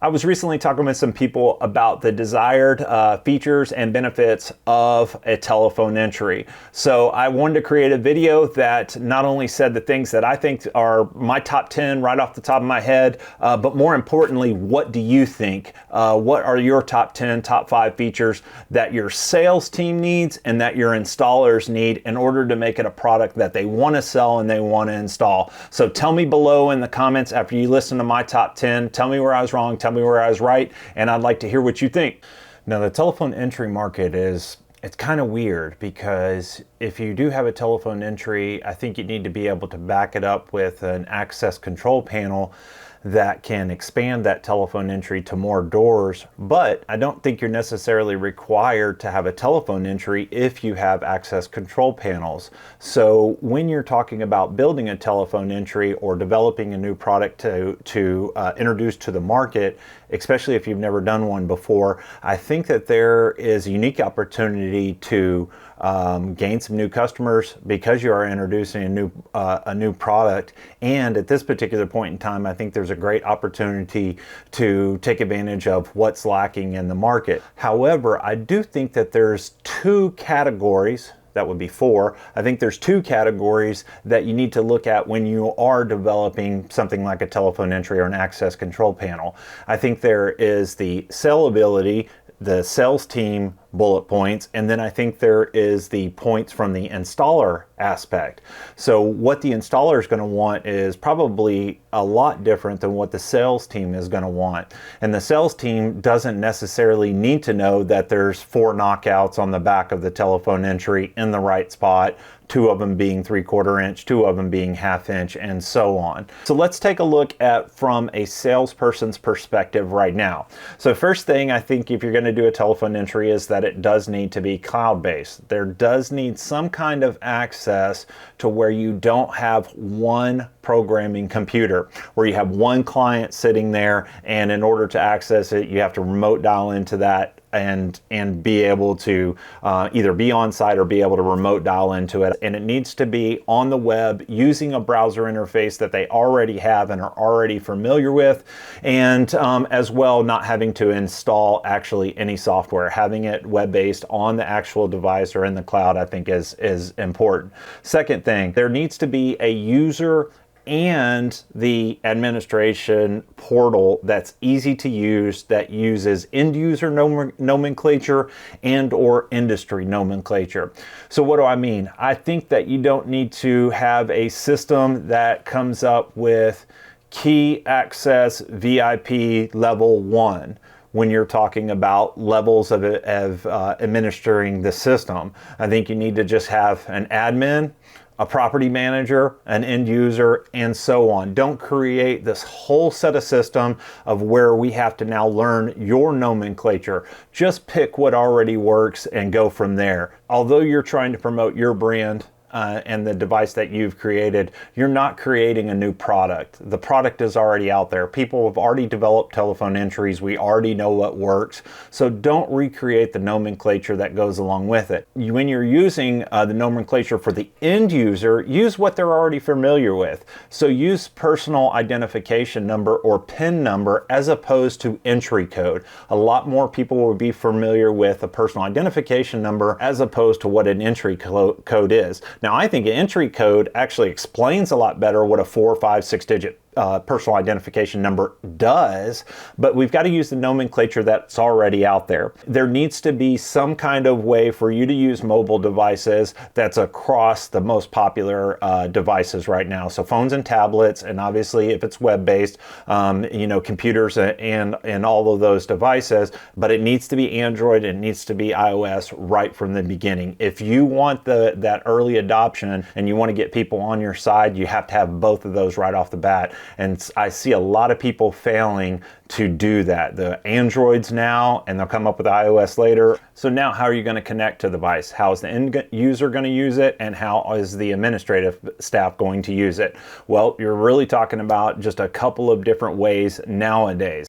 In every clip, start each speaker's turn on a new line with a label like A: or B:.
A: I was recently talking with some people about the desired features and benefits of a telephone entry. So I wanted to create a video that not only said the things that I think are my top 10 right off the top of my head, but more importantly, what do you think? What are your top 10, top 5 features that your sales team needs and that your installers need in order to make it a product that they want to sell and they want to install? So tell me below in the comments after you listen to my top 10, tell me where I was wrong, tell me where I was right, and I'd like to hear what you think. Now, the telephone entry market it's kind of weird, because if you do have a telephone entry, I think you need to be able to back it up with an access control panel that can expand that telephone entry to more doors. But I don't think you're necessarily required to have a telephone entry if you have access control panels. So when you're talking about building a telephone entry or developing a new product to introduce to the market, especially if you've never done one before, I think that there is a unique opportunity to gain some new customers because you are introducing a new product. And at this particular point in time, I think there's a great opportunity to take advantage of what's lacking in the market. However, I do think that there's two categories. That would be 4. I think there's 2 categories that you need to look at when you are developing something like a telephone entry or an access control panel. I think there is the sellability, the sales team bullet points, and then I think there is the points from the installer aspect. So what the installer is going to want is probably a lot different than what the sales team is going to want. And the sales team doesn't necessarily need to know that there's 4 knockouts on the back of the telephone entry in the right spot, 2 of them being 3/4 inch, 2 of them being 1/2 inch, and so on. So let's take a look at from a salesperson's perspective right now. So first thing, I think if you're going to do a telephone entry, is that it does need to be cloud-based. There does need some kind of access to where you don't have one programming computer, where you have one client sitting there, and in order to access it, you have to remote dial into that and be able to either be on site or be able to remote dial into it. And it needs to be on the web using a browser interface that they already have and are already familiar with, and as well, not having to install actually any software. Having it web-based on the actual device or in the cloud, I think is important. Second thing, there needs to be a user and the administration portal that's easy to use, that uses end user nomenclature and or industry nomenclature. So what do I mean? I think that you don't need to have a system that comes up with key access VIP level 1 when you're talking about levels of administering the system. I think you need to just have an admin, a property manager, an end user, and so on. Don't create this whole set of system of where we have to now learn your nomenclature. Just pick what already works and go from there. Although you're trying to promote your brand and the device that you've created, you're not creating a new product. The product is already out there. People have already developed telephone entries. We already know what works. So don't recreate the nomenclature that goes along with it. When you're using the nomenclature for the end user, use what they're already familiar with. So use personal identification number or PIN number as opposed to entry code. A lot more people will be familiar with a personal identification number as opposed to what an entry code is. Now, I think an entry code actually explains a lot better what a 4, 5, 6-digit personal identification number does, but we've got to use the nomenclature that's already out there. There needs to be some kind of way for you to use mobile devices that's across the most popular devices right now. So phones and tablets, and obviously if it's web-based, computers and all of those devices, but it needs to be Android, it needs to be iOS right from the beginning. If you want that early adoption and you want to get people on your side, you have to have both of those right off the bat. And I see a lot of people failing to do that. The Androids now, and they'll come up with iOS later. So now how are you going to connect to the device? How is the end user going to use it? And how is the administrative staff going to use it? Well, you're really talking about just a couple of different ways nowadays.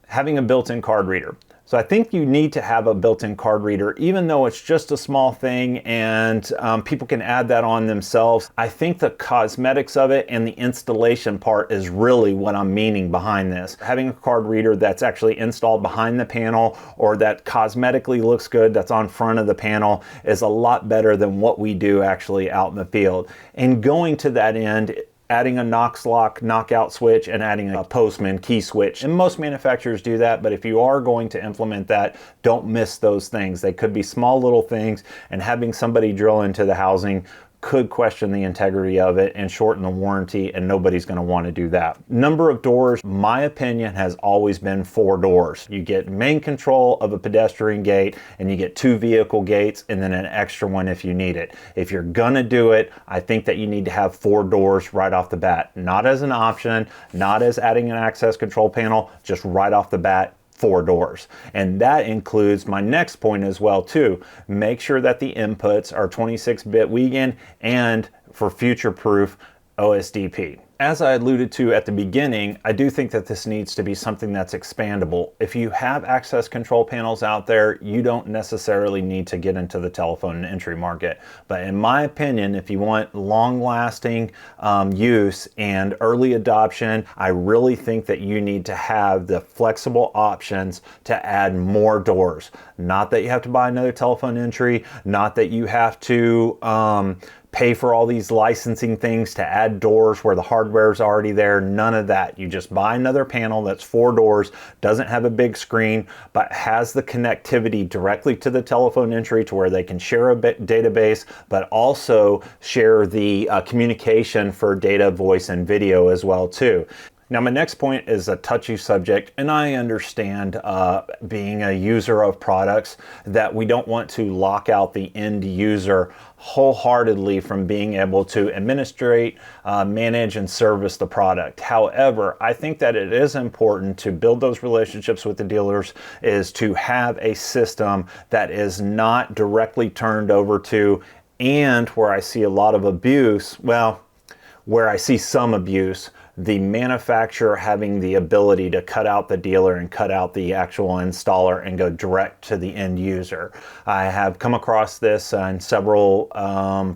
A: Having a built-in card reader. So I think you need to have a built-in card reader, even though it's just a small thing and people can add that on themselves. I think the cosmetics of it and the installation part is really what I'm meaning behind this. Having a card reader that's actually installed behind the panel or that cosmetically looks good, that's on front of the panel, is a lot better than what we do actually out in the field. And going to that end, adding a Knox lock knockout switch and adding a Postman key switch. And most manufacturers do that, but if you are going to implement that, don't miss those things. They could be small little things, and having somebody drill into the housing could question the integrity of it and shorten the warranty, and nobody's going to want to do that. Number of doors, my opinion, has always been 4 doors. You get main control of a pedestrian gate, and you get 2 vehicle gates, and then an extra one if you need it. If you're going to do it, I think that you need to have 4 doors right off the bat. Not as an option, not as adding an access control panel, just right off the bat. 4 doors. And that includes my next point as well too. Make sure that the inputs are 26-bit Wiegand and, for future proof, OSDP. As I alluded to at the beginning, I do think that this needs to be something that's expandable. If you have access control panels out there, you don't necessarily need to get into the telephone entry market. But in my opinion, if you want long-lasting use and early adoption, I really think that you need to have the flexible options to add more doors. Not that you have to buy another telephone entry, not that you have to pay for all these licensing things to add doors where the hardware is already there. None of that. You just buy another panel that's 4 doors, doesn't have a big screen, but has the connectivity directly to the telephone entry to where they can share a database, but also share the communication for data, voice, and video as well too. Now, my next point is a touchy subject, and I understand being a user of products that we don't want to lock out the end user wholeheartedly from being able to administrate, manage, and service the product. However, I think that it is important to build those relationships with the dealers, is to have a system that is not directly turned over to, and where I see a lot of abuse, well, where I see some abuse, the manufacturer having the ability to cut out the dealer and cut out the actual installer and go direct to the end user. I have come across this in several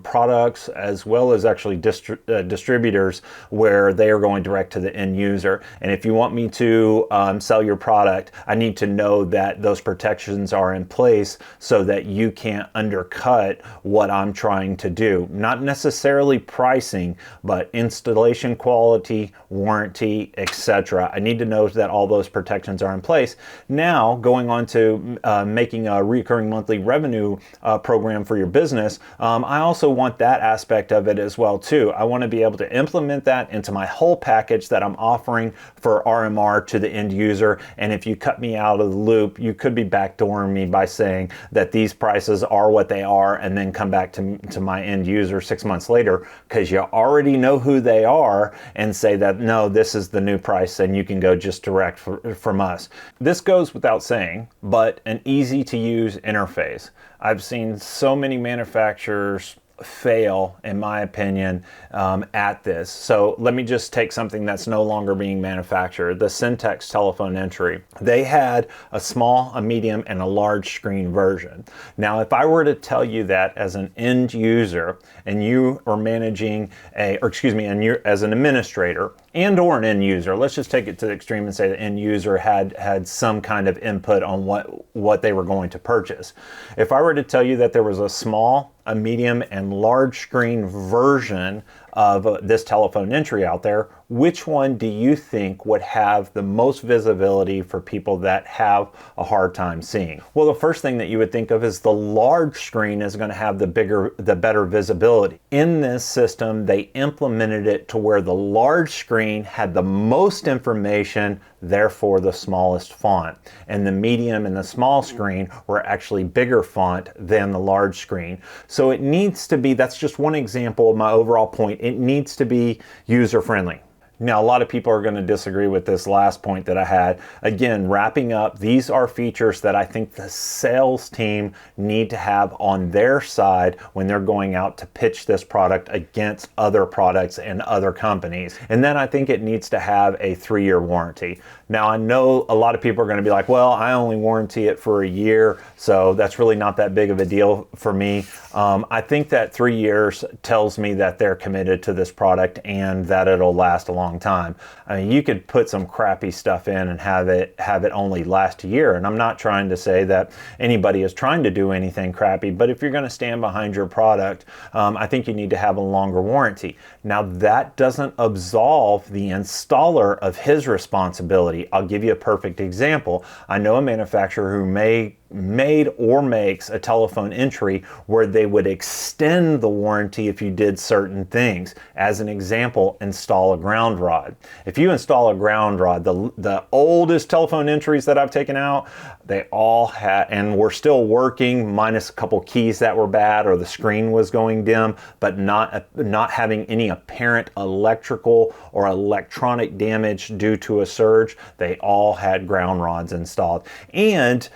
A: products, as well as actually distributors, where they are going direct to the end user. And if you want me to sell your product, I need to know that those protections are in place so that you can't undercut what I'm trying to do. Not necessarily pricing, but installation quality, warranty, etc. I need to know that all those protections are in place. Now, going on to making a recurring monthly revenue program for your business, I also want that aspect of it as well too. I want to be able to implement that into my whole package that I'm offering for RMR to the end user. And if you cut me out of the loop, you could be backdooring me by saying that these prices are what they are, and then come back to my end user 6 months later, because you already know who they are, and say that, no, this is the new price and you can go just direct from us. This goes without saying, but an easy to use interface. I've seen so many manufacturers fail, in my opinion, at this. So let me just take something that's no longer being manufactured, the Syntex telephone entry. They had a small, a medium, and a large screen version. Now, if I were to tell you that as an end user, and you are managing and you're as an administrator and or an end user, let's just take it to the extreme and say the end user had some kind of input on what they were going to purchase. If I were to tell you that there was a small, a medium, and large screen version of this telephone entry out there, which one do you think would have the most visibility for people that have a hard time seeing? Well, the first thing that you would think of is the large screen is going to have the better visibility. In this system, they implemented it to where the large screen had the most information, therefore the smallest font. And the medium and the small screen were actually bigger font than the large screen. So it needs to be, that's just one example of my overall point, it needs to be user-friendly. Now, a lot of people are going to disagree with this last point that I had. Again, wrapping up, these are features that I think the sales team need to have on their side when they're going out to pitch this product against other products and other companies. And then I think it needs to have a 3-year warranty. Now, I know a lot of people are going to be like, well, I only warranty it for a year, so that's really not that big of a deal for me. I think that 3 years tells me that they're committed to this product and that it'll last a long time. I mean, you could put some crappy stuff in and have it only last a year. And I'm not trying to say that anybody is trying to do anything crappy, but if you're going to stand behind your product, I think you need to have a longer warranty. Now, that doesn't absolve the installer of his responsibility. I'll give you a perfect example. I know a manufacturer who made or makes a telephone entry where they would extend the warranty if you did certain things. As an example, install a ground rod. If you install a ground rod, the oldest telephone entries that I've taken out, they all had, and were still working, minus a couple keys that were bad or the screen was going dim, but not having any apparent electrical or electronic damage due to a surge. They all had ground rods installed. And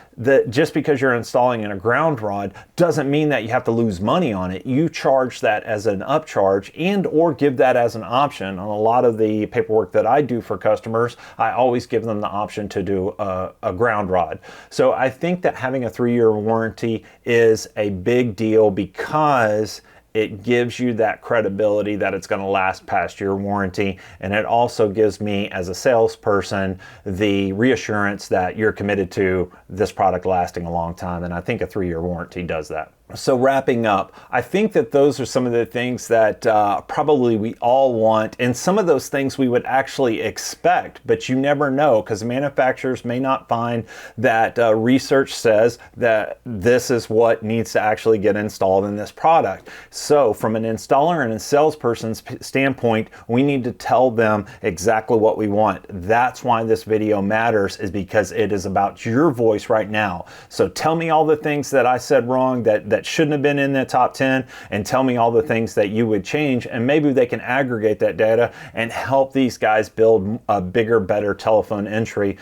A: just because you're installing in a ground rod doesn't mean that you have to lose money on it. You charge that as an upcharge and or give that as an option. On a lot of the paperwork that I do for customers, I always give them the option to do a ground rod. So I think that having a 3-year warranty is a big deal because it gives you that credibility that it's going to last past your warranty. And it also gives me, as a salesperson, the reassurance that you're committed to this product lasting a long time. And I think a 3-year warranty does that. So wrapping up, I think that those are some of the things that probably we all want, and some of those things we would actually expect, but you never know because manufacturers may not find that research says that this is what needs to actually get installed in this product. So from an installer and a salesperson's standpoint, we need to tell them exactly what we want. That's why this video matters, is because it is about your voice right now. So tell me all the things that I said wrong that shouldn't have been in the top 10, and tell me all the things that you would change, and maybe they can aggregate that data and help these guys build a bigger, better telephone entry